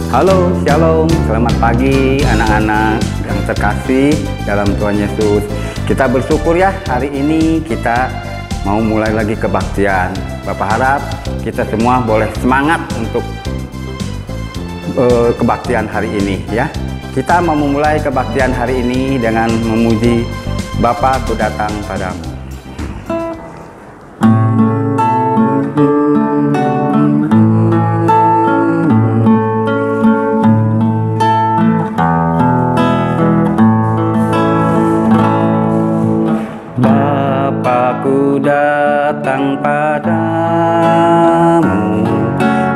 Halo, shalom, selamat pagi anak-anak yang terkasih dalam Tuhan Yesus. Kita bersyukur ya, hari ini kita mau mulai lagi kebaktian. Bapak harap kita semua boleh semangat untuk kebaktian hari ini ya. Kita mau memulai kebaktian hari ini dengan memuji Bapa, Ku datang padamu. Ku datang padamu,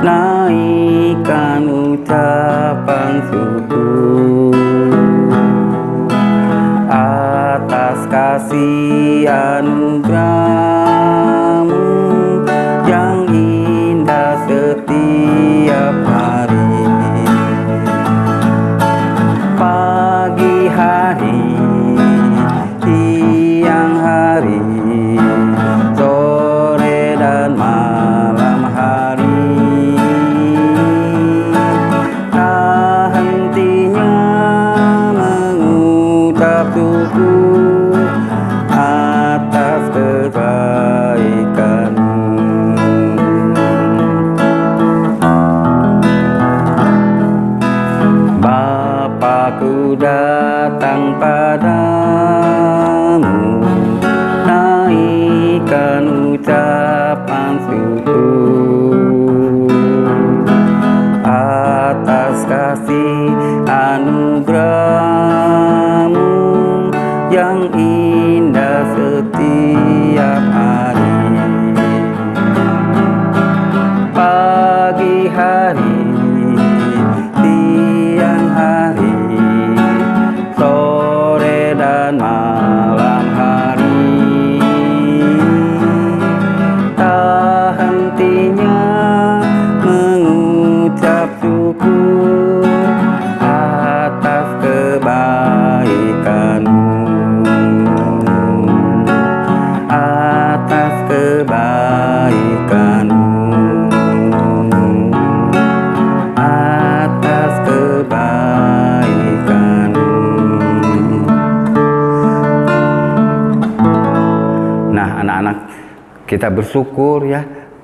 naikkan ucapan syukur atas kasih anugerah-Mu yang indah setiap hari. Pagi hari, siang hari, sore dan malam hari, tak hentinya mengucap syukur atas kebaikan-Mu. Bapa, Ku datang padamu, naikkan ucapan syukur atas kasih anugerah-Mu yang indah setiap hari. Pagi hari, siang hari, sore dan malam hari, tak hentinya mengucap syukur atas kebaikan-Mu, atas kebaikan-Mu, atas kebaikan-Mu. Nah, anak-anak, kita bersyukur ya,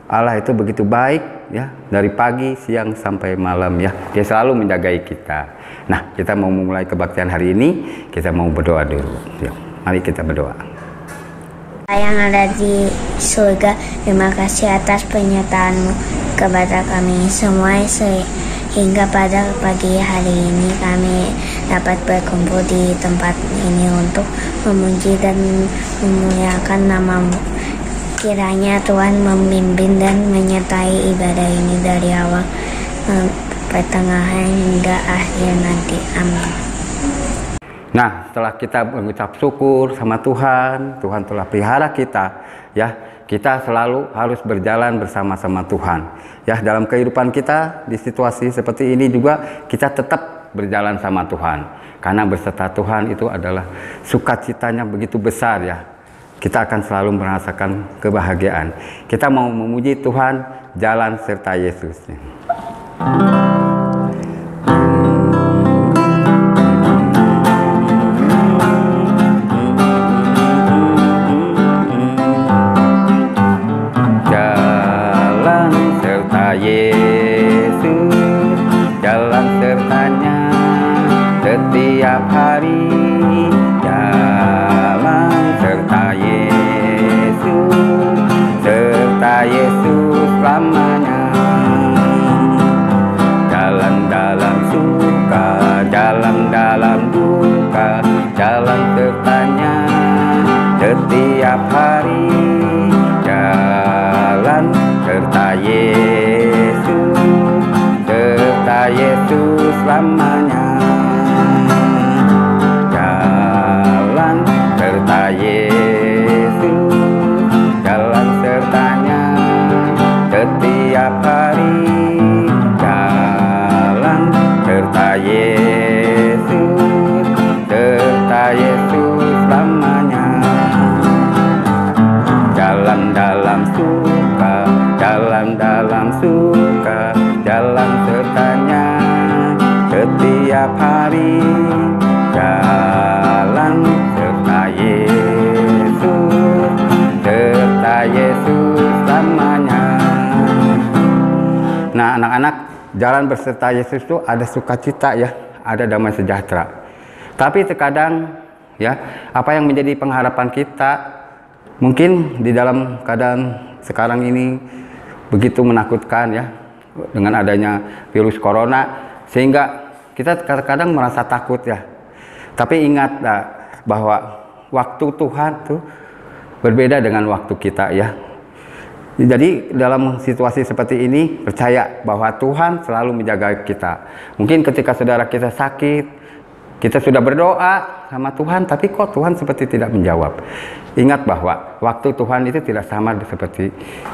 Allah itu begitu baik ya, dari pagi, siang sampai malam ya. Dia selalu menjagai kita. Nah, kita mau memulai kebaktian hari ini, kita mau berdoa dulu. Yuk, mari kita berdoa. Yang ada di surga, terima kasih atas penyertaan-Mu kepada kami semua, sehingga pada pagi hari ini kami dapat berkumpul di tempat ini untuk memuji dan memuliakan nama-Mu. Kiranya Tuhan memimpin dan menyertai ibadah ini dari awal pertengahan hingga akhir nanti. Amin. Nah, setelah kita mengucap syukur sama Tuhan, Tuhan telah pelihara kita, ya, kita selalu harus berjalan bersama-sama Tuhan. Ya, dalam kehidupan kita di situasi seperti ini juga kita tetap berjalan sama Tuhan. Karena beserta Tuhan itu adalah sukacitanya begitu besar ya. Kita akan selalu merasakan kebahagiaan. Kita mau memuji Tuhan, jalan serta Yesus. Jalan serta Yesus, jalan sertanya setiap hari. Jalan serta Yesus, serta Yesus selamanya. Jalan dalam suka, jalan dalam duka, jalan sertanya setiap hari. Jalan serta Yesus, serta Yesus selamanya. Jalan serta Yesus, jalan sertanya setiap hari. Jalan serta Yesus, serta Yesus selamanya. Jalan dalam suka, anak-anak, jalan berserta Yesus itu ada sukacita ya, ada damai sejahtera. Tapi terkadang ya, apa yang menjadi pengharapan kita mungkin di dalam keadaan sekarang ini begitu menakutkan ya, dengan adanya virus corona, sehingga kita kadang-kadang merasa takut ya. Tapi ingat bahwa waktu Tuhan tuh berbeda dengan waktu kita ya. Jadi dalam situasi seperti ini, percaya bahwa Tuhan selalu menjaga kita. Mungkin ketika saudara kita sakit, kita sudah berdoa sama Tuhan, tapi kok Tuhan seperti tidak menjawab. Ingat bahwa waktu Tuhan itu tidak sama seperti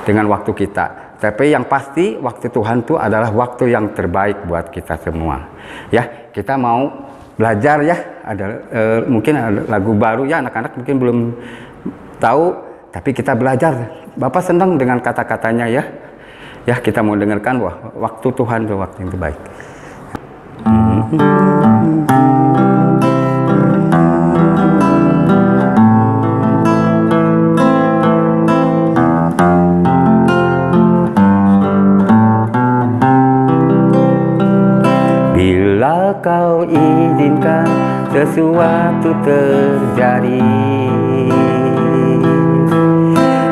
dengan waktu kita. Tapi yang pasti waktu Tuhan itu adalah waktu yang terbaik buat kita semua. Ya, kita mau belajar ya, ada mungkin ada lagu baru ya, anak-anak mungkin belum tahu, tapi kita belajar. Bapak senang dengan kata-katanya ya. Ya, kita mau dengarkan wah, waktu Tuhan itu waktu yang terbaik. Bila kau izinkan sesuatu terjadi,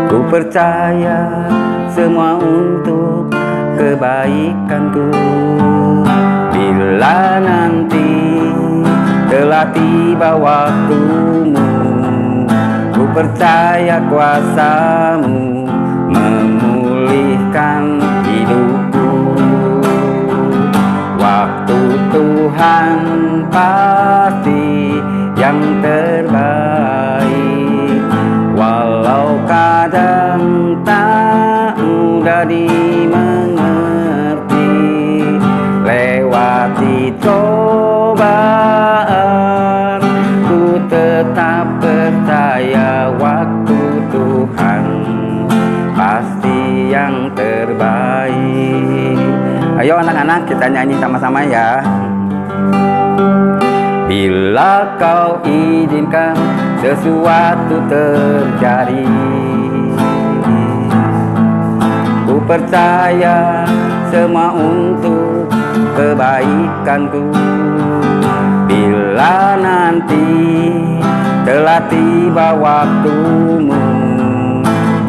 ku percaya semua untuk kebaikanku. Bila nanti telah tiba waktumu, ku percaya kuasamu memulihkan hidupku. Waktu Tuhan pasti yang terbaik, walau kadang tak mudah dimengerti. Lewati cobaan, ku tetap percaya waktu Tuhan pasti yang terbaik. Ayo anak-anak, kita nyanyi sama-sama ya. Bila kau izinkan sesuatu terjadi, ku percaya semua untuk kebaikanku. Bila nanti telah tiba waktumu,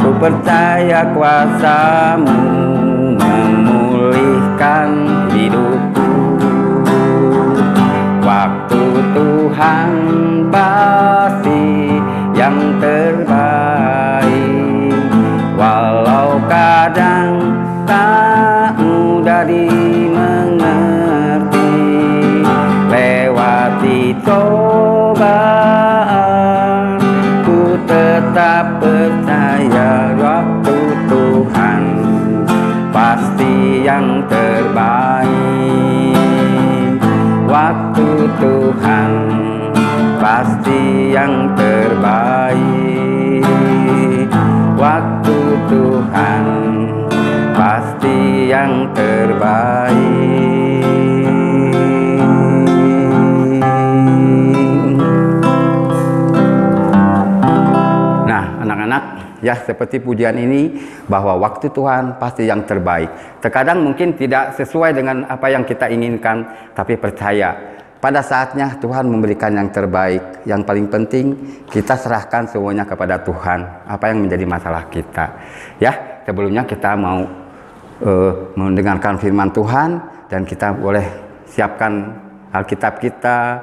ku percaya kuasamu memulihkan hidupku. Waktu Tuhan pasti yang terbaik, walau kadang tak mudah dimengerti. Lewati cobaan, ku tetap percaya waktu Tuhan pasti yang terbaik. Waktu Tuhan pasti yang terbaik. Waktu Tuhan pasti yang terbaik. Nah, anak-anak, ya seperti pujian ini, bahwa waktu Tuhan pasti yang terbaik. Terkadang mungkin tidak sesuai dengan apa yang kita inginkan, tapi percaya pada saatnya Tuhan memberikan yang terbaik. Yang paling penting kita serahkan semuanya kepada Tuhan, apa yang menjadi masalah kita. Ya, sebelumnya kita mau mendengarkan firman Tuhan, dan kita boleh siapkan Alkitab kita,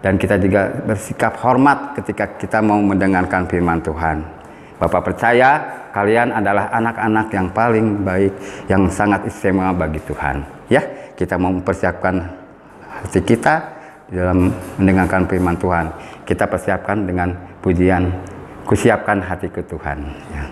dan kita juga bersikap hormat ketika kita mau mendengarkan firman Tuhan. Bapak percaya kalian adalah anak-anak yang paling baik, yang sangat istimewa bagi Tuhan. Ya, kita mau mempersiapkan hati kita dalam mendengarkan firman Tuhan. Kita persiapkan dengan pujian, kusiapkan hatiku Tuhan. Ya.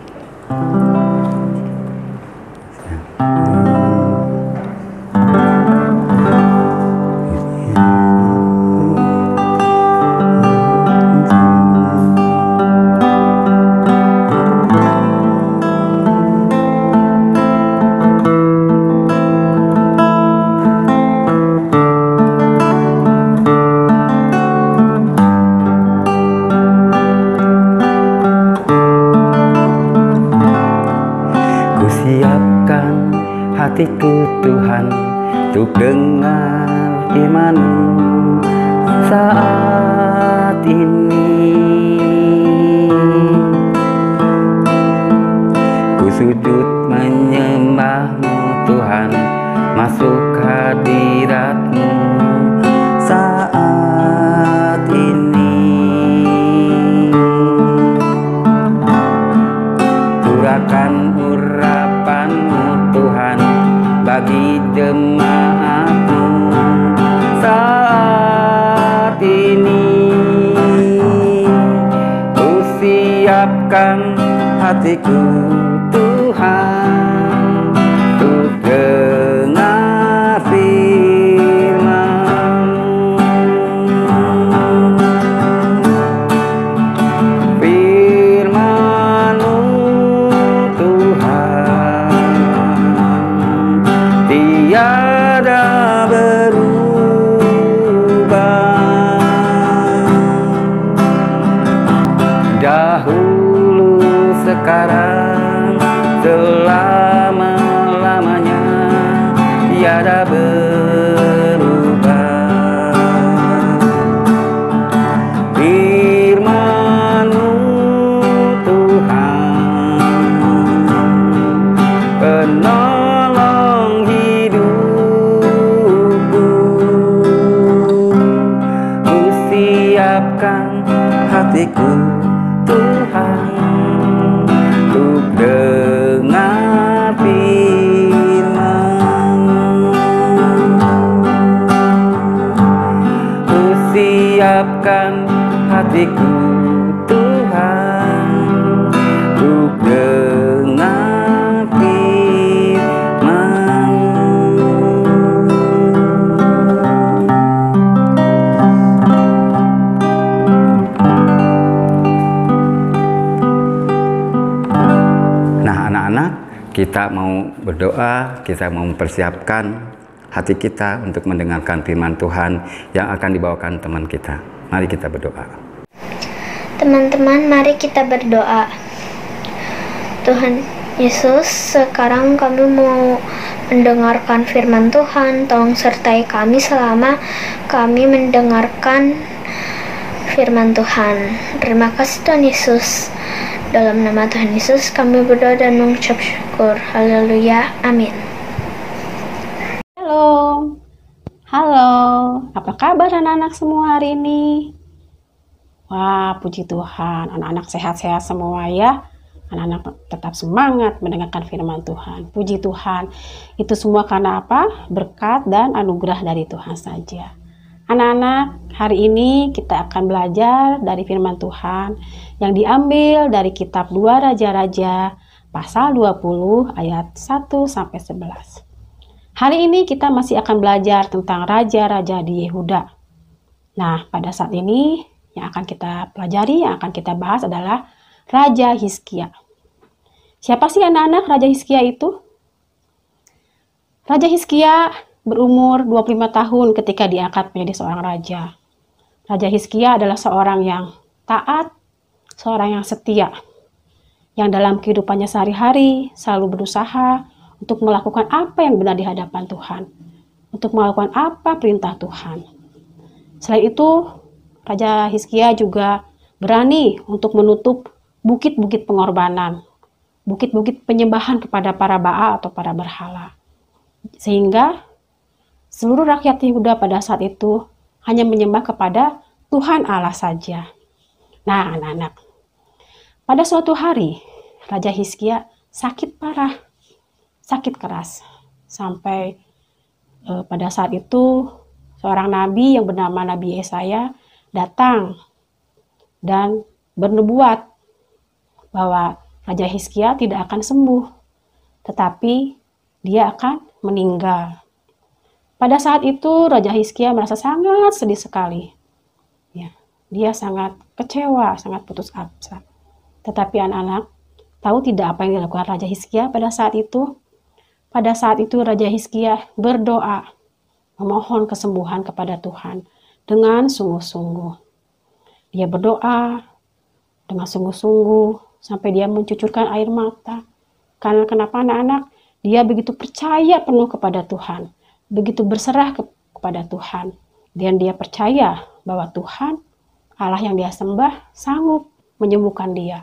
hatiku Tuhan, untuk dengar firman-Mu saat ini. Ku sujud menyembah-Mu Tuhan, masuk hadirat-Mu saat ini. Curahkan urapan-Mu Tuhan bagi jemaat-Mu saat ini. Ku siapkan hatiku Tuhan, untuk dengar firman-Mu. Firman-Mu Tuhan tiada berubah. Dahulu, sekarang, selama-lamanya tiada berubah. Firman-Mu Tuhan, penolong hidupku. Ku siapkan hatiku Tuhan, untuk dengar firman-Mu. Ku siapkan hatiku Tuhan, untuk dengar firman-Mu. Nah, anak-anak, kita mau berdoa, kita mau mempersiapkan hati kita untuk mendengarkan firman Tuhan yang akan dibawakan teman kita. Mari kita berdoa. Teman-teman, mari kita berdoa. Tuhan Yesus, sekarang kami mau mendengarkan firman Tuhan. Tolong sertai kami selama kami mendengarkan firman Tuhan. Terima kasih Tuhan Yesus. Dalam nama Tuhan Yesus kami berdoa dan mengucap syukur. Haleluya. Amin. Halo, halo, apa kabar anak-anak semua hari ini? Wah, puji Tuhan, anak-anak sehat-sehat semua ya. Anak-anak tetap semangat mendengarkan firman Tuhan. Puji Tuhan, itu semua karena apa? Berkat dan anugerah dari Tuhan saja. Anak-anak, hari ini kita akan belajar dari firman Tuhan yang diambil dari kitab 2 Raja-Raja pasal 20 ayat 1-11. Hari ini kita masih akan belajar tentang raja-raja di Yehuda. Nah, pada saat ini yang akan kita pelajari, yang akan kita bahas adalah Raja Hizkia. Siapa sih anak-anak Raja Hizkia itu? Raja Hizkia berumur 25 tahun ketika diangkat menjadi seorang raja. Raja Hizkia adalah seorang yang taat, seorang yang setia, yang dalam kehidupannya sehari-hari selalu berusaha untuk melakukan apa yang benar di hadapan Tuhan, untuk melakukan apa perintah Tuhan. Selain itu, Raja Hizkia juga berani untuk menutup bukit-bukit pengorbanan, bukit-bukit penyembahan kepada para Baal atau para berhala. Sehingga seluruh rakyat Yehuda pada saat itu hanya menyembah kepada Tuhan Allah saja. Nah, anak-anak, pada suatu hari Raja Hizkia sakit parah, sakit keras, sampai pada saat itu seorang nabi yang bernama Nabi Yesaya datang dan bernubuat bahwa Raja Hizkia tidak akan sembuh, tetapi dia akan meninggal. Pada saat itu Raja Hizkia merasa sangat sedih sekali. Ya, dia sangat kecewa, sangat putus asa. Tetapi anak-anak tahu tidak apa yang dilakukan Raja Hizkia pada saat itu? Pada saat itu Raja Hizkia berdoa, memohon kesembuhan kepada Tuhan dengan sungguh-sungguh. Dia berdoa dengan sungguh-sungguh sampai dia mencucurkan air mata. Karena kenapa anak-anak? Dia begitu percaya penuh kepada Tuhan, begitu berserah kepada Tuhan. Dan dia percaya bahwa Tuhan, Allah yang dia sembah, sanggup menyembuhkan dia.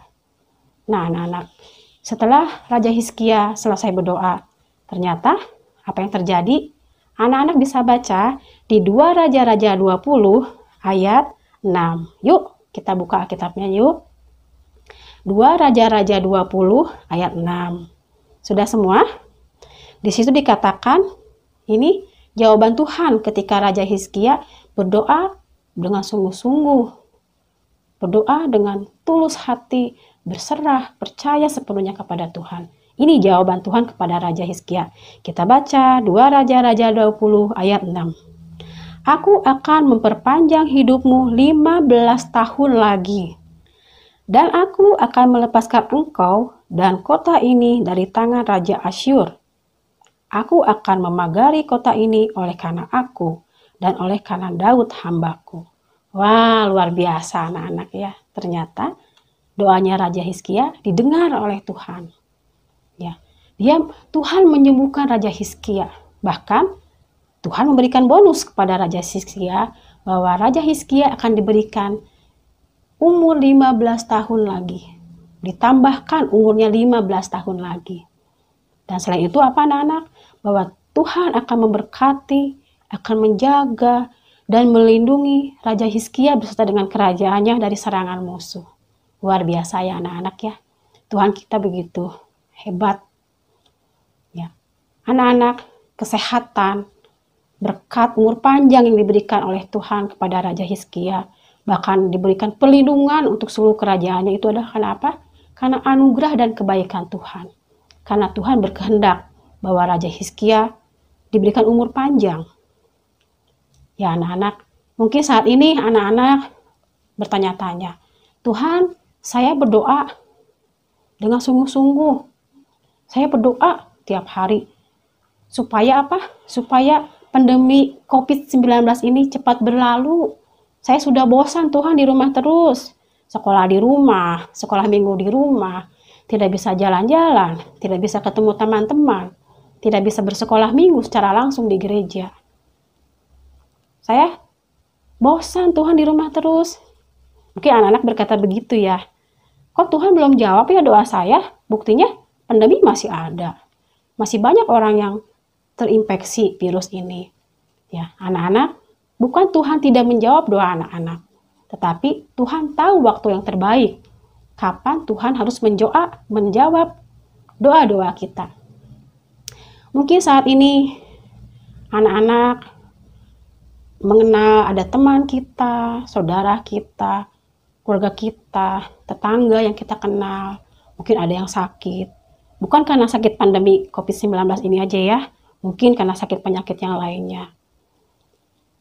Nah, anak-anak, setelah Raja Hizkia selesai berdoa, ternyata apa yang terjadi? Anak-anak bisa baca di 2 Raja-Raja 20 ayat 6. Yuk, kita buka Alkitabnya yuk. 2 Raja-Raja 20 ayat 6. Sudah semua? Di situ dikatakan, ini jawaban Tuhan ketika Raja Hizkia berdoa dengan sungguh-sungguh. Berdoa dengan tulus hati, berserah, percaya sepenuhnya kepada Tuhan. Ini jawaban Tuhan kepada Raja Hizkia. Kita baca 2 Raja-Raja 20 ayat 6. Aku akan memperpanjang hidupmu 15 tahun lagi. Dan aku akan melepaskan engkau dan kota ini dari tangan Raja Asyur. Aku akan memagari kota ini oleh karena aku dan oleh karena Daud hambaku. Wah, luar biasa anak-anak ya. Ternyata doanya Raja Hizkia didengar oleh Tuhan. Ya, Tuhan menyembuhkan Raja Hizkia. Bahkan Tuhan memberikan bonus kepada Raja Hizkia bahwa Raja Hizkia akan diberikan umur 15 tahun lagi. Ditambahkan umurnya 15 tahun lagi. Dan selain itu apa anak-anak? Bahwa Tuhan akan memberkati, akan menjaga, dan melindungi Raja Hizkia beserta dengan kerajaannya dari serangan musuh. Luar biasa ya anak-anak ya. Tuhan kita begitu hebat. Ya. Anak-anak, kesehatan, berkat umur panjang yang diberikan oleh Tuhan kepada Raja Hizkia, bahkan diberikan perlindungan untuk seluruh kerajaannya, itu adalah karena apa? Karena anugerah dan kebaikan Tuhan. Karena Tuhan berkehendak bahwa Raja Hizkia diberikan umur panjang. Ya anak-anak, mungkin saat ini anak-anak bertanya-tanya, Tuhan, saya berdoa dengan sungguh-sungguh. Saya berdoa tiap hari. Supaya apa? Supaya pandemi COVID-19 ini cepat berlalu. Saya sudah bosan Tuhan di rumah terus. Sekolah di rumah, sekolah minggu di rumah. Tidak bisa jalan-jalan, tidak bisa ketemu teman-teman, tidak bisa bersekolah minggu secara langsung di gereja. Saya bosan Tuhan di rumah terus. Mungkin anak-anak berkata begitu ya. Kok Tuhan belum jawab ya doa saya? Buktinya pandemi masih ada. Masih banyak orang yang terinfeksi virus ini. Ya, anak-anak, bukan Tuhan tidak menjawab doa anak-anak. Tetapi Tuhan tahu waktu yang terbaik. Kapan Tuhan harus menjawab doa-doa kita. Mungkin saat ini anak-anak mengenal ada teman kita, saudara kita, keluarga kita, tetangga yang kita kenal. Mungkin ada yang sakit. Bukan karena sakit pandemi COVID-19 ini aja ya. Mungkin karena sakit penyakit yang lainnya.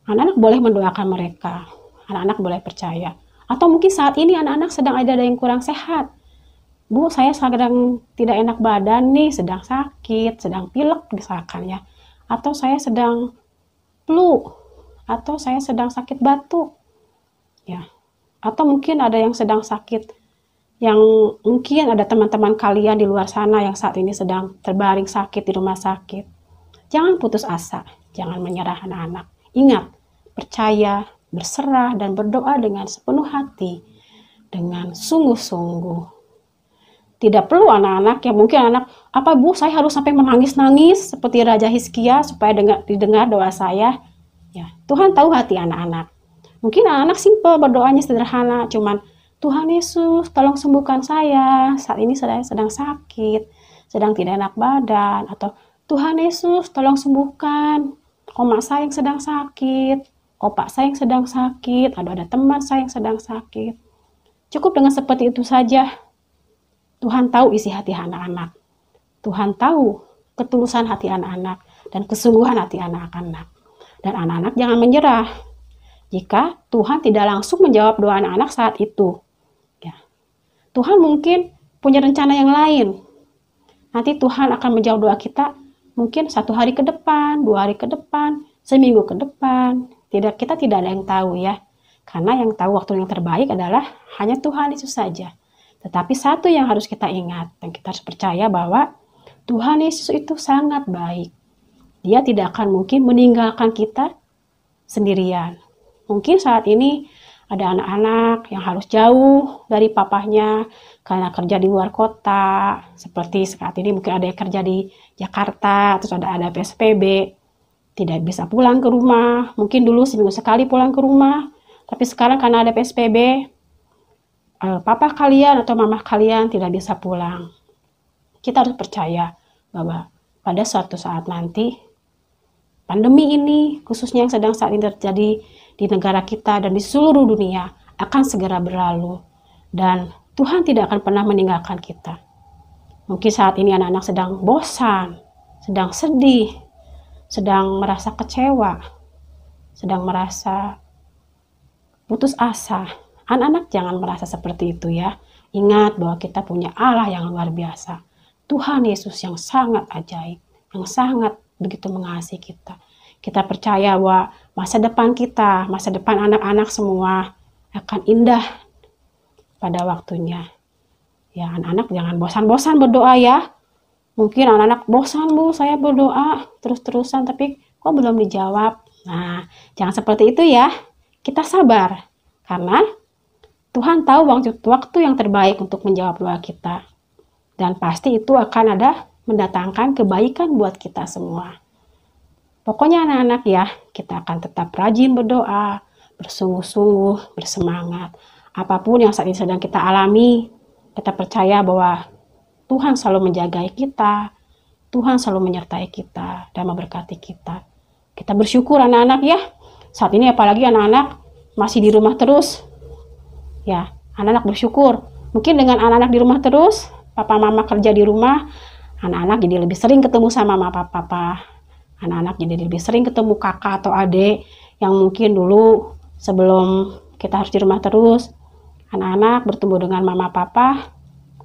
Anak-anak boleh mendoakan mereka. Anak-anak boleh percaya. Atau mungkin saat ini anak-anak sedang ada yang kurang sehat. Bu, saya sedang tidak enak badan nih, sedang sakit, sedang pilek misalkan ya. Atau saya sedang flu, atau saya sedang sakit batuk. Ya. Atau mungkin ada yang sedang sakit, yang mungkin ada teman-teman kalian di luar sana yang saat ini sedang terbaring sakit di rumah sakit. Jangan putus asa, jangan menyerah anak-anak. Ingat, percaya, berserah dan berdoa dengan sepenuh hati, dengan sungguh-sungguh. Tidak perlu anak-anak yang mungkin apa Bu, saya harus sampai menangis-nangis seperti Raja Hizkia supaya didengar doa saya. Ya, Tuhan tahu hati anak-anak. Mungkin anak-anak simpel berdoanya sederhana, cuman Tuhan Yesus tolong sembuhkan saya, saat ini saya sedang sakit, sedang tidak enak badan, atau Tuhan Yesus tolong sembuhkan oma saya yang sedang sakit, opak saya yang sedang sakit, ada teman saya yang sedang sakit. Cukup dengan seperti itu saja. Tuhan tahu isi hati anak-anak. Tuhan tahu ketulusan hati anak-anak dan kesungguhan hati anak-anak. Dan anak-anak jangan menyerah jika Tuhan tidak langsung menjawab doa anak-anak saat itu. Ya. Tuhan mungkin punya rencana yang lain. Nanti Tuhan akan menjawab doa kita mungkin 1 hari ke depan, 2 hari ke depan, seminggu ke depan. Kita tidak ada yang tahu ya. Karena yang tahu waktu yang terbaik adalah hanya Tuhan Yesus saja. Tetapi satu yang harus kita ingat dan kita harus percaya bahwa Tuhan Yesus itu sangat baik. Dia tidak akan mungkin meninggalkan kita sendirian. Mungkin saat ini ada anak-anak yang harus jauh dari papahnya karena kerja di luar kota. Seperti saat ini mungkin ada yang kerja di Jakarta, terus ada PSBB. Tidak bisa pulang ke rumah. Mungkin dulu seminggu sekali pulang ke rumah. Tapi sekarang karena ada PSBB, papa kalian atau mama kalian tidak bisa pulang. Kita harus percaya bahwa pada suatu saat nanti, pandemi ini, khususnya yang sedang saat ini terjadi di negara kita dan di seluruh dunia, akan segera berlalu. Dan Tuhan tidak akan pernah meninggalkan kita. Mungkin saat ini anak-anak sedang bosan, sedang sedih, sedang merasa kecewa, sedang merasa putus asa. Anak-anak jangan merasa seperti itu ya. Ingat bahwa kita punya Allah yang luar biasa. Tuhan Yesus yang sangat ajaib, yang sangat begitu mengasihi kita. Kita percaya bahwa masa depan kita, masa depan anak-anak semua akan indah pada waktunya. Ya, anak-anak jangan bosan-bosan berdoa ya. Mungkin anak-anak bosan, Bu, saya berdoa terus-terusan tapi kok belum dijawab. Nah, jangan seperti itu ya. Kita sabar karena Tuhan tahu waktu yang terbaik untuk menjawab doa kita. Dan pasti itu akan ada mendatangkan kebaikan buat kita semua. Pokoknya anak-anak ya, kita akan tetap rajin berdoa, bersungguh-sungguh, bersemangat. Apapun yang saat ini sedang kita alami, kita percaya bahwa Tuhan selalu menjaga kita, Tuhan selalu menyertai kita dan memberkati kita. Kita bersyukur anak-anak ya. Saat ini apalagi anak-anak masih di rumah terus. Ya, anak-anak bersyukur. Mungkin dengan anak-anak di rumah terus, papa mama kerja di rumah, anak-anak jadi lebih sering ketemu sama mama papa. Anak-anak jadi lebih sering ketemu kakak atau adik yang mungkin dulu sebelum kita harus di rumah terus, anak-anak bertemu dengan mama papa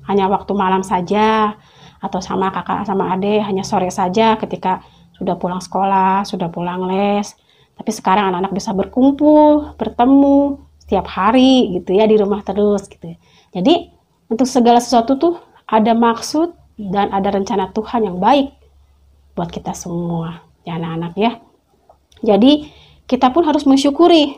hanya waktu malam saja, atau sama kakak sama adik hanya sore saja ketika sudah pulang sekolah, sudah pulang les. Tapi sekarang anak-anak bisa berkumpul, bertemu setiap hari gitu ya, di rumah terus gitu. Jadi untuk segala sesuatu tuh ada maksud dan ada rencana Tuhan yang baik buat kita semua ya anak-anak ya. Jadi kita pun harus mensyukuri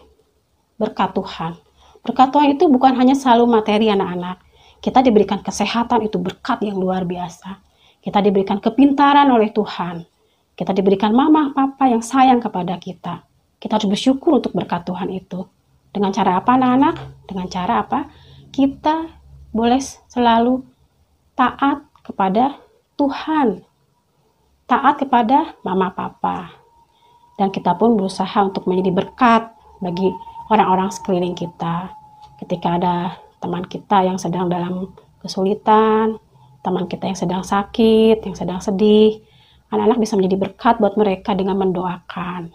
berkat Tuhan. Berkat Tuhan itu bukan hanya selalu materi anak-anak. Kita diberikan kesehatan, itu berkat yang luar biasa. Kita diberikan kepintaran oleh Tuhan. Kita diberikan mama, papa yang sayang kepada kita. Kita harus bersyukur untuk berkat Tuhan itu. Dengan cara apa anak-anak? Dengan cara apa? Kita boleh selalu taat kepada Tuhan. Taat kepada mama, papa. Dan kita pun berusaha untuk menjadi berkat bagi orang-orang sekeliling kita. Ketika ada teman kita yang sedang dalam kesulitan, teman kita yang sedang sakit, yang sedang sedih, anak-anak bisa menjadi berkat buat mereka dengan mendoakan.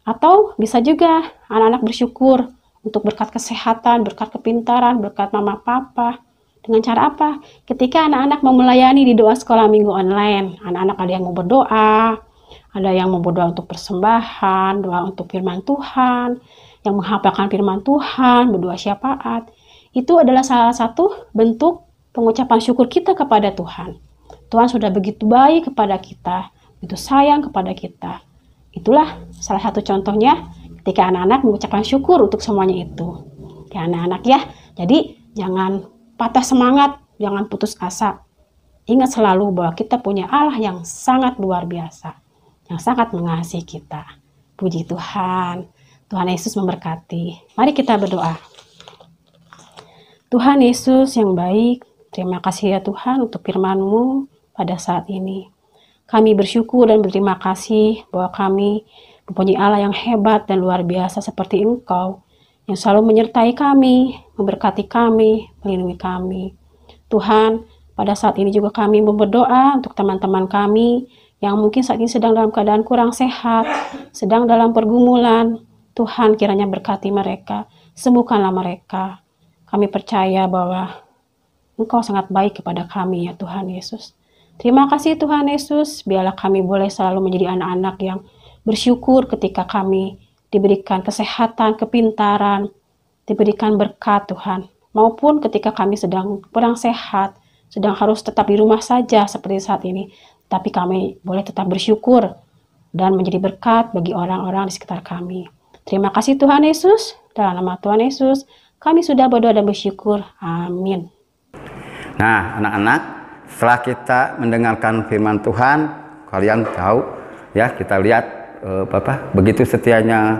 Atau bisa juga anak-anak bersyukur untuk berkat kesehatan, berkat kepintaran, berkat mama papa. Dengan cara apa? Ketika anak-anak mau melayani di doa sekolah minggu online, anak-anak ada yang mau berdoa, ada yang mau berdoa untuk persembahan, doa untuk firman Tuhan, yang menghafalkan firman Tuhan, berdoa syafaat. Itu adalah salah satu bentuk pengucapan syukur kita kepada Tuhan. Tuhan sudah begitu baik kepada kita, begitu sayang kepada kita. Itulah salah satu contohnya ketika anak-anak mengucapkan syukur untuk semuanya itu. Ya anak-anak ya, jadi jangan patah semangat, jangan putus asa. Ingat selalu bahwa kita punya Allah yang sangat luar biasa, yang sangat mengasihi kita. Puji Tuhan, Tuhan Yesus memberkati. Mari kita berdoa. Tuhan Yesus yang baik, terima kasih ya Tuhan untuk firman-Mu pada saat ini. Kami bersyukur dan berterima kasih bahwa kami mempunyai Allah yang hebat dan luar biasa seperti Engkau, yang selalu menyertai kami, memberkati kami, melindungi kami. Tuhan, pada saat ini juga kami berdoa untuk teman-teman kami yang mungkin saat ini sedang dalam keadaan kurang sehat, sedang dalam pergumulan. Tuhan kiranya berkati mereka, sembuhkanlah mereka. Kami percaya bahwa Engkau sangat baik kepada kami ya Tuhan Yesus. Terima kasih Tuhan Yesus, biarlah kami boleh selalu menjadi anak-anak yang bersyukur ketika kami diberikan kesehatan, kepintaran, diberikan berkat Tuhan. Maupun ketika kami sedang kurang sehat, sedang harus tetap di rumah saja seperti saat ini. Tapi kami boleh tetap bersyukur dan menjadi berkat bagi orang-orang di sekitar kami. Terima kasih Tuhan Yesus. Dalam nama Tuhan Yesus, kami sudah berdoa dan bersyukur. Amin. Nah, anak-anak, setelah kita mendengarkan firman Tuhan, kalian tahu ya, kita lihat begitu setianya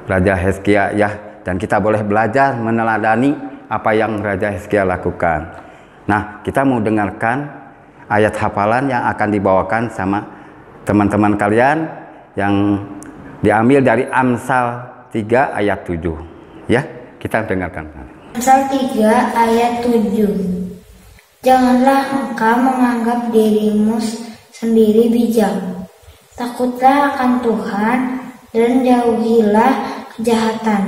Raja Hizkia ya, dan kita boleh belajar meneladani apa yang Raja Hizkia lakukan. Nah, kita mau dengarkan ayat hafalan yang akan dibawakan sama teman-teman kalian yang diambil dari Amsal 3 ayat 7. Ya, kita dengarkan. Amsal 3 ayat 7. Janganlah engkau menganggap dirimu sendiri bijak. Takutlah akan Tuhan dan jauhilah kejahatan.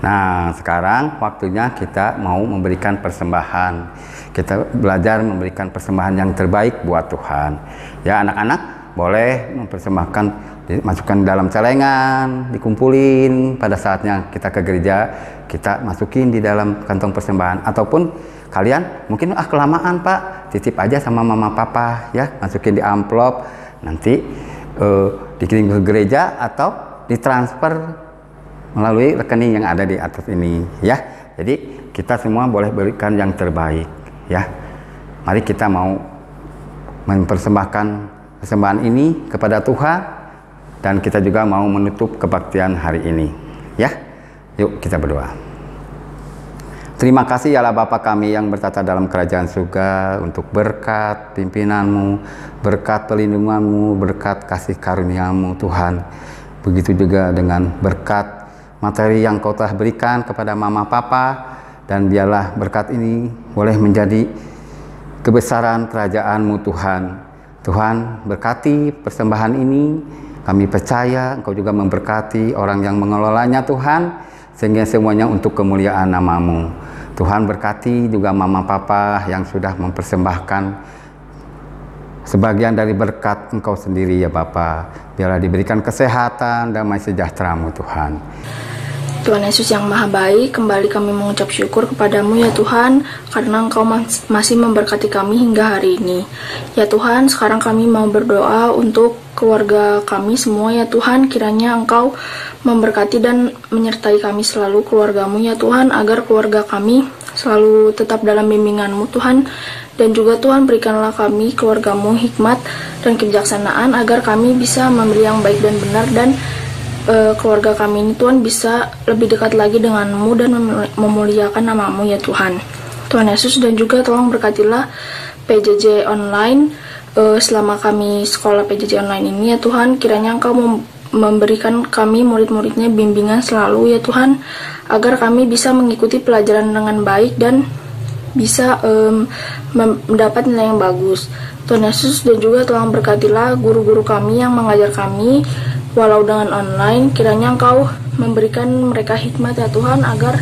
Nah, sekarang waktunya kita mau memberikan persembahan. Kita belajar memberikan persembahan yang terbaik buat Tuhan. Ya, anak-anak boleh mempersembahkan, dimasukkan dalam celengan, dikumpulin pada saatnya kita ke gereja, kita masukin di dalam kantong persembahan. Ataupun kalian mungkin kelamaan Pak, titip aja sama mama papa ya, masukin di amplop, nanti dikirim ke gereja atau ditransfer melalui rekening yang ada di atas ini ya. Jadi kita semua boleh berikan yang terbaik ya. Mari kita mau mempersembahkan persembahan ini kepada Tuhan, dan kita juga mau menutup kebaktian hari ini ya. Yuk kita berdoa. Terima kasih ya Allah Bapa kami yang bertata dalam kerajaan surga, untuk berkat pimpinanmu, berkat pelindunganmu, berkat kasih karuniamu Tuhan. Begitu juga dengan berkat materi yang kau telah berikan kepada mama papa, dan biarlah berkat ini boleh menjadi kebesaran kerajaan-Mu Tuhan. Tuhan, berkati persembahan ini, kami percaya Engkau juga memberkati orang yang mengelolanya Tuhan, sehingga semuanya untuk kemuliaan nama-Mu. Tuhan, berkati juga mama papa yang sudah mempersembahkan sebagian dari berkat Engkau sendiri ya Bapa. Biarlah diberikan kesehatan, damai sejahtera-Mu Tuhan. Tuhan Yesus yang Maha Baik, kembali kami mengucap syukur kepadamu ya Tuhan, karena Engkau masih memberkati kami hingga hari ini. Ya Tuhan, sekarang kami mau berdoa untuk keluarga kami semua ya Tuhan, kiranya Engkau memberkati dan menyertai kami selalu, keluargamu ya Tuhan, agar keluarga kami selalu tetap dalam bimbingan-Mu Tuhan. Dan juga Tuhan, berikanlah kami, keluargamu, hikmat dan kebijaksanaan, agar kami bisa memilih yang baik dan benar, dan keluarga kami ini Tuhan bisa lebih dekat lagi dengan-Mu dan memuliakan nama-Mu ya Tuhan. Tuhan Yesus, dan juga tolong berkatilah PJJ online selama kami sekolah PJJ online ini ya Tuhan. Kiranya Engkau memberikan kami murid-muridnya bimbingan selalu ya Tuhan, agar kami bisa mengikuti pelajaran dengan baik dan bisa mendapat nilai yang bagus. Tuhan Yesus, dan juga tolong berkatilah guru-guru kami yang mengajar kami walau dengan online. Kiranya Engkau memberikan mereka hikmat ya Tuhan, agar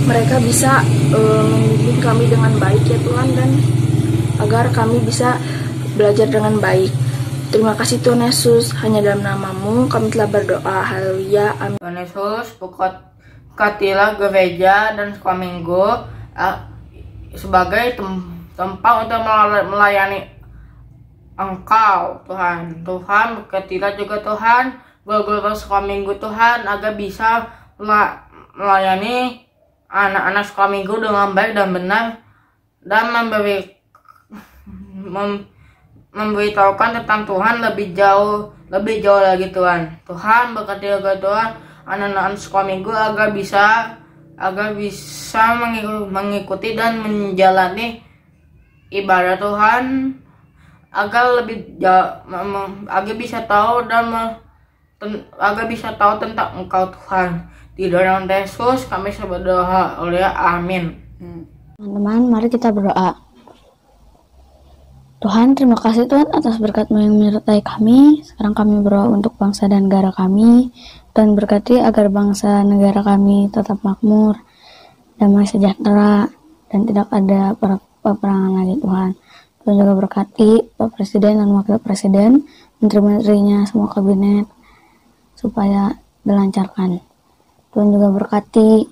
mereka bisa membimbing kami dengan baik ya Tuhan, dan agar kami bisa belajar dengan baik. Terima kasih Tuhan Yesus, hanya dalam nama-Mu kami telah berdoa. Haleluya, amin. Tuhan Yesus, berkatilah gereja dan sekolah minggu sebagai tempat untuk melayani Engkau Tuhan. Tuhan, berkatilah juga Tuhan guru-guru sekolah minggu Tuhan, agar bisa melayani anak-anak sekolah minggu dengan baik dan benar, dan memberitahukan tentang Tuhan lebih jauh lagi Tuhan. Tuhan, berkati juga Tuhan anak-anak sekolah minggu agar bisa mengikuti dan menjalani ibadah Tuhan, agar bisa tahu tentang Engkau Tuhan. Di dalam Yesus kami berdoa, amin. Teman-teman, mari kita berdoa. Tuhan, terima kasih Tuhan atas berkat-Mu yang menyertai kami. Sekarang kami berdoa untuk bangsa dan negara kami, dan berkati agar bangsa negara kami tetap makmur, damai sejahtera, dan tidak ada peperangan lagi Tuhan. Tuhan juga berkati Pak Presiden dan Wakil Presiden, menteri-menterinya, semua kabinet, supaya dilancarkan. Tuhan juga berkati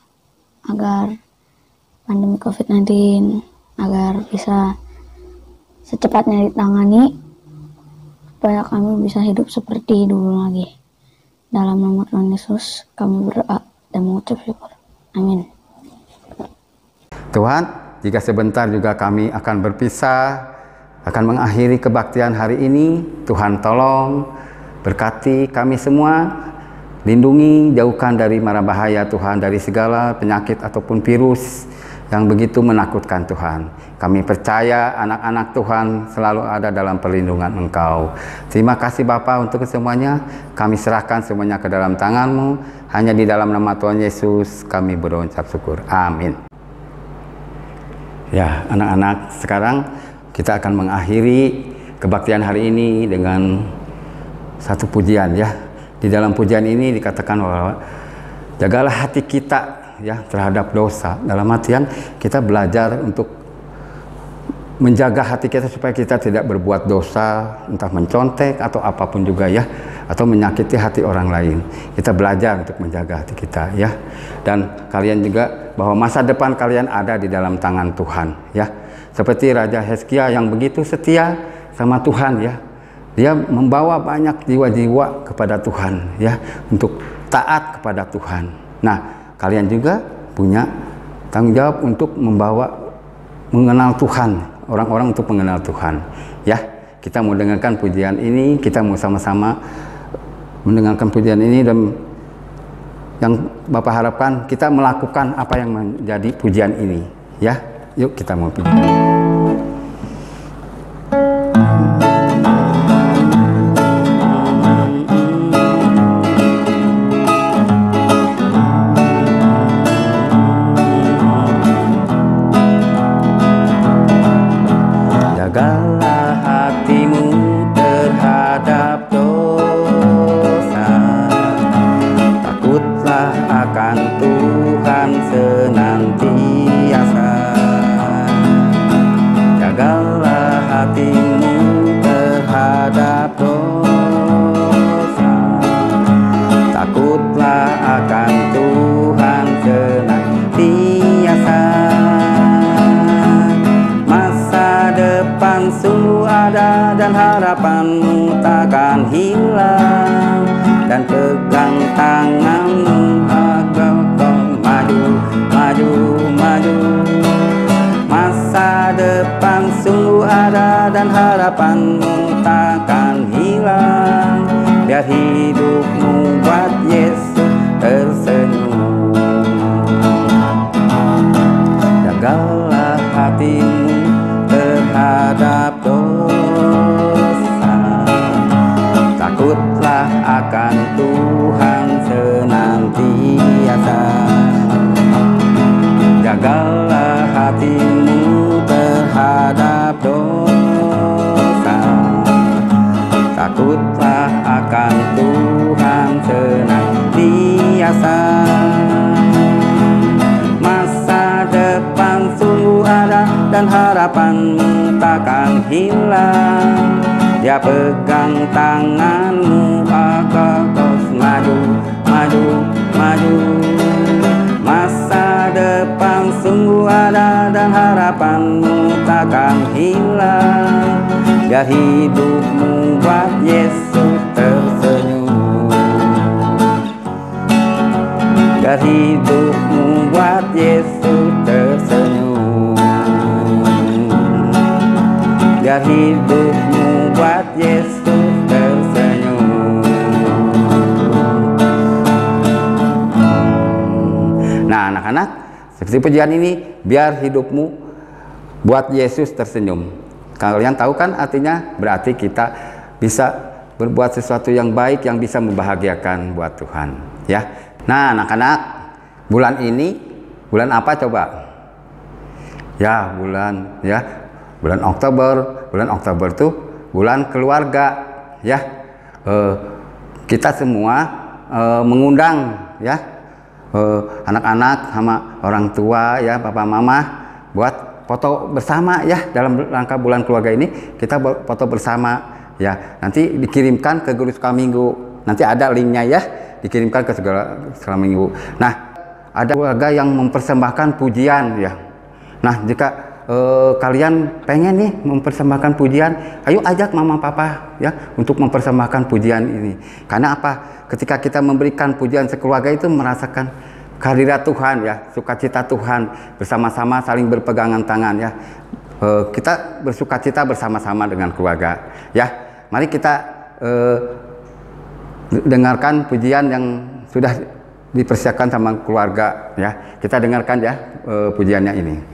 agar pandemi COVID-19 agar bisa secepatnya ditangani supaya kami bisa hidup seperti dulu lagi. Dalam nama Tuhan Yesus kami berdoa dan mengucap syukur. Amin. Tuhan, jika sebentar juga kami akan berpisah, akan mengakhiri kebaktian hari ini, Tuhan tolong berkati kami semua, lindungi, jauhkan dari mara bahaya Tuhan, dari segala penyakit ataupun virus yang begitu menakutkan Tuhan. Kami percaya anak-anak Tuhan selalu ada dalam perlindungan Engkau. Terima kasih Bapa untuk semuanya. Kami serahkan semuanya ke dalam tangan-Mu. Hanya di dalam nama Tuhan Yesus kami berucap syukur. Amin. Ya, anak-anak, sekarang kita akan mengakhiri kebaktian hari ini dengan satu pujian ya. Di dalam pujian ini dikatakan bahwa jagalah hati kita ya terhadap dosa. Dalam artian kita belajar untuk menjaga hati kita supaya kita tidak berbuat dosa, entah mencontek atau apapun juga ya, atau menyakiti hati orang lain. Kita belajar untuk menjaga hati kita ya. Dan kalian juga bahwa masa depan kalian ada di dalam tangan Tuhan ya. Seperti Raja Hizkia yang begitu setia sama Tuhan ya. Dia membawa banyak jiwa-jiwa kepada Tuhan ya, untuk taat kepada Tuhan. Nah, kalian juga punya tanggung jawab untuk mengenal Tuhan, orang-orang untuk mengenal Tuhan ya. Kita mau dengarkan pujian ini, kita mau sama-sama mendengarkan pujian ini, dan yang Bapak harapkan kita melakukan apa yang menjadi pujian ini ya. Yuk kita mau puji. Jagalah hatimu terhadap dosa, takutlah akan Tuhan senantiasa. Jagalah hatimu terhadap dosa, takutlah akan Tuhan senantiasa. Depan sungguh ada dan harapanmu takkan hilang, dan pegang tanganmu agar kau maju, maju, maju. Masa depan sungguh ada dan harapanmu takkan hilang, biar hidupmu buat Yesus tersenyum. Jagalah hatimu terhadap dosa, takutlah akan Tuhan senantiasa. Jagalah hatimu terhadap dosa, takutlah akan Tuhan senantiasa. Masa depan sungguh ada dan harapanmu takkan hilang, dia pegang tanganmu agar terus maju, maju, maju. Masa depan sungguh ada dan harapanmu takkan hilang, biar hidupmu buat Yesus tersenyum. Biar hidupmu buat Yesus tersenyum. Biar hidupmu buat Yesus tersenyum. Nah, anak-anak, seperti pujian ini, biar hidupmu buat Yesus tersenyum. Kalian tahu kan artinya? Berarti kita bisa berbuat sesuatu yang baik yang bisa membahagiakan buat Tuhan ya. Nah, anak-anak, bulan ini bulan apa coba? Ya, bulan Oktober. Bulan Oktober tuh bulan keluarga ya. Kita semua mengundang ya anak-anak sama orang tua ya, papa mama, buat foto bersama ya. Dalam rangka bulan keluarga ini kita foto bersama ya. Nanti dikirimkan ke Guru Sekolah Minggu. Nanti ada linknya ya, dikirimkan ke Sekolah Minggu. Nah, ada keluarga yang mempersembahkan pujian ya. Nah, jika kalian pengen nih mempersembahkan pujian, ayo ajak mama papa ya untuk mempersembahkan pujian ini. Karena apa? Ketika kita memberikan pujian sekeluarga itu merasakan kehadirat Tuhan ya, sukacita Tuhan, bersama-sama saling berpegangan tangan ya. Kita bersukacita bersama-sama dengan keluarga ya. Mari kita dengarkan pujian yang sudah dipersiapkan sama keluarga ya. Kita dengarkan ya pujiannya ini.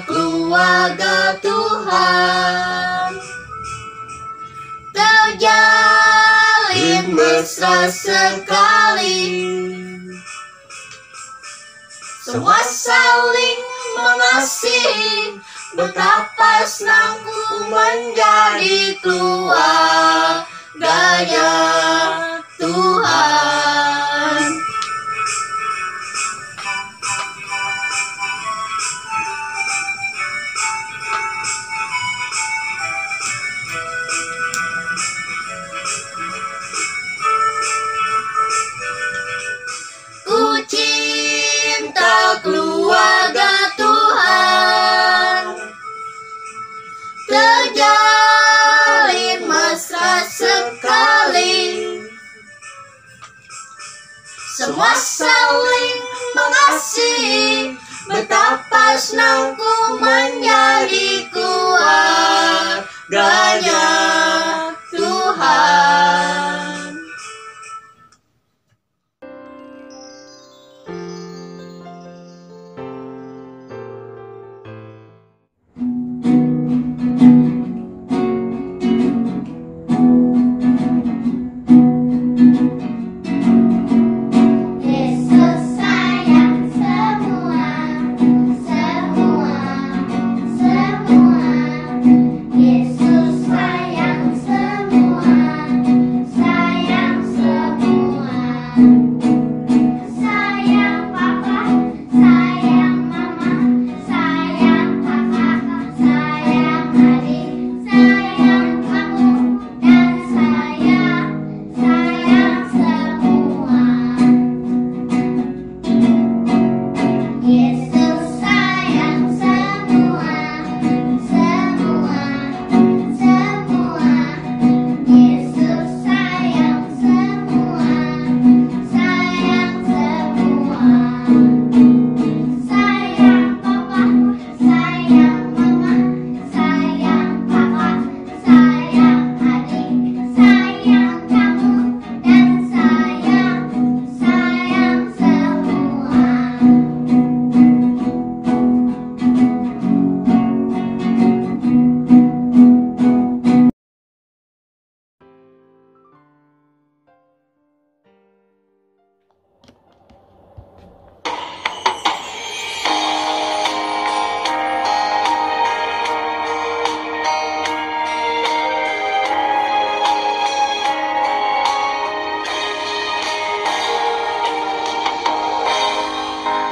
Keluarga Tuhan terjalin mesra sekali, semua saling mengasihi, betapa senangku menjadi keluarganya Tuhan. Keluarga Tuhan terjalin mesra sekali, semua saling mengasihi, betapa senangku menjadi keluarganya Tuhan.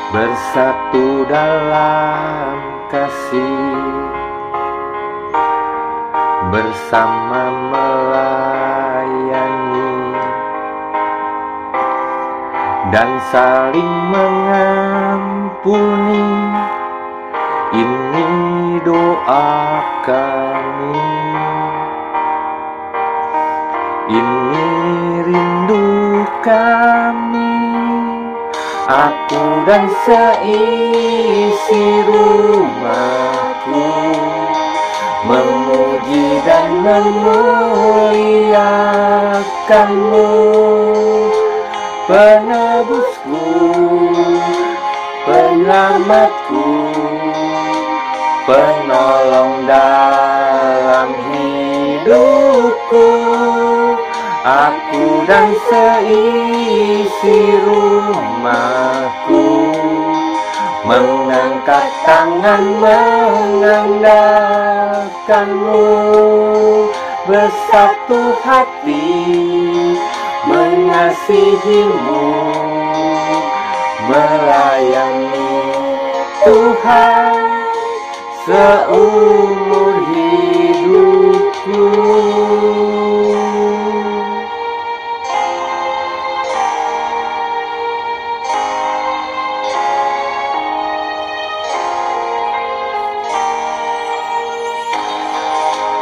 Bersatu dalam kasih, bersama melayani dan saling mengampuni. Ini doa kami, ini rindu kami. Aku dan seisi rumahku memuji dan memuliakan-Mu, penebusku, penyelamatku, penolong dalam hidupku. Aku dan seisi rumahku mengangkat tangan mengandalkanmu, bersatu hati mengasihimu, melayani Tuhan seumur hidupku.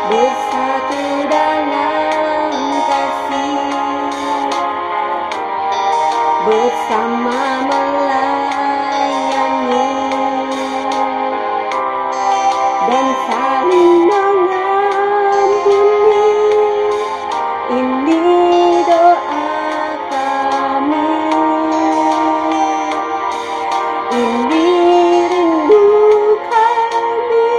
Bersatu dalam kasih, bersama melayani dan saling mengampuni. Ini doa kami, ini rindu kami.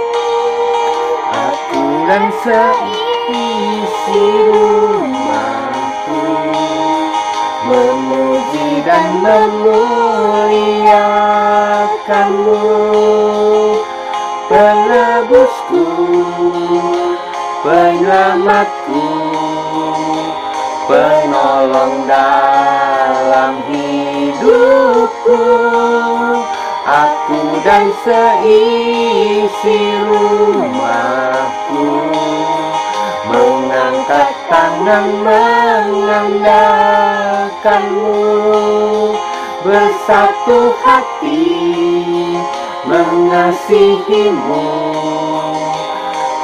Aku dan seisi rumahku memuji dan memuliakanmu, penebusku, penyelamatku, penolong dalam hidupku. Aku dan seisi rumahku mengangkat tangan mengandalkanmu, bersatu hati mengasihimu,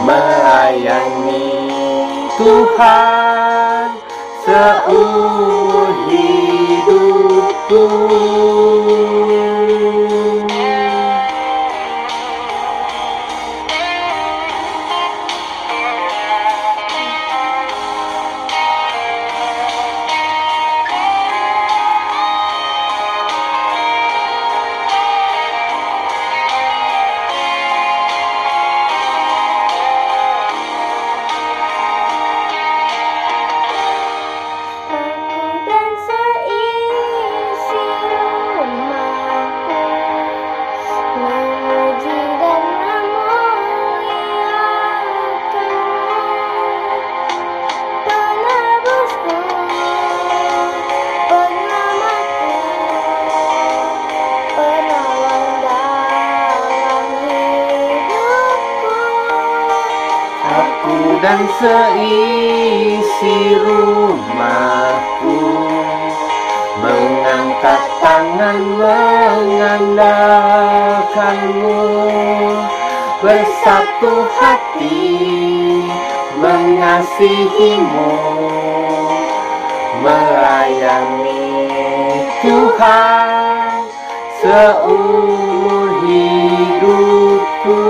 melayani Tuhan seumur hidupku. Dan seisi rumahku memuji dan memuliakanmu, penebusku, penyelamatku, penolong dalam hidupku. Aku dan seisi rumahku mengangkat tangan mengandalkanmu, bersatu hati mengasihimu, melayani Tuhan seumur hidupku.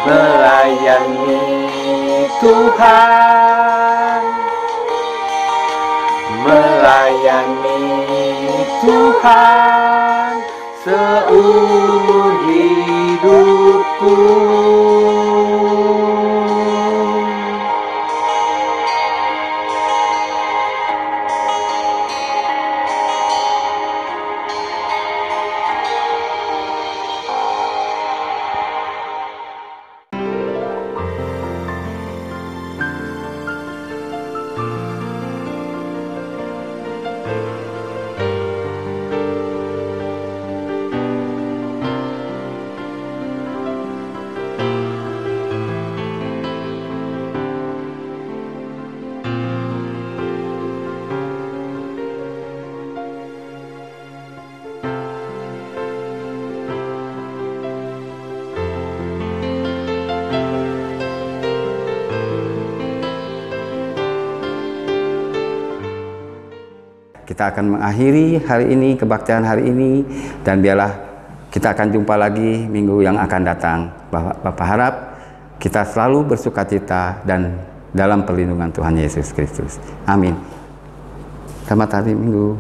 Melayani Tuhan, melayani Tuhan seumur hidupku. Kita akan mengakhiri hari ini, kebaktian hari ini, dan biarlah kita akan jumpa lagi minggu yang akan datang. Bapak harap kita selalu bersukacita dan dalam perlindungan Tuhan Yesus Kristus. Amin. Selamat hari Minggu.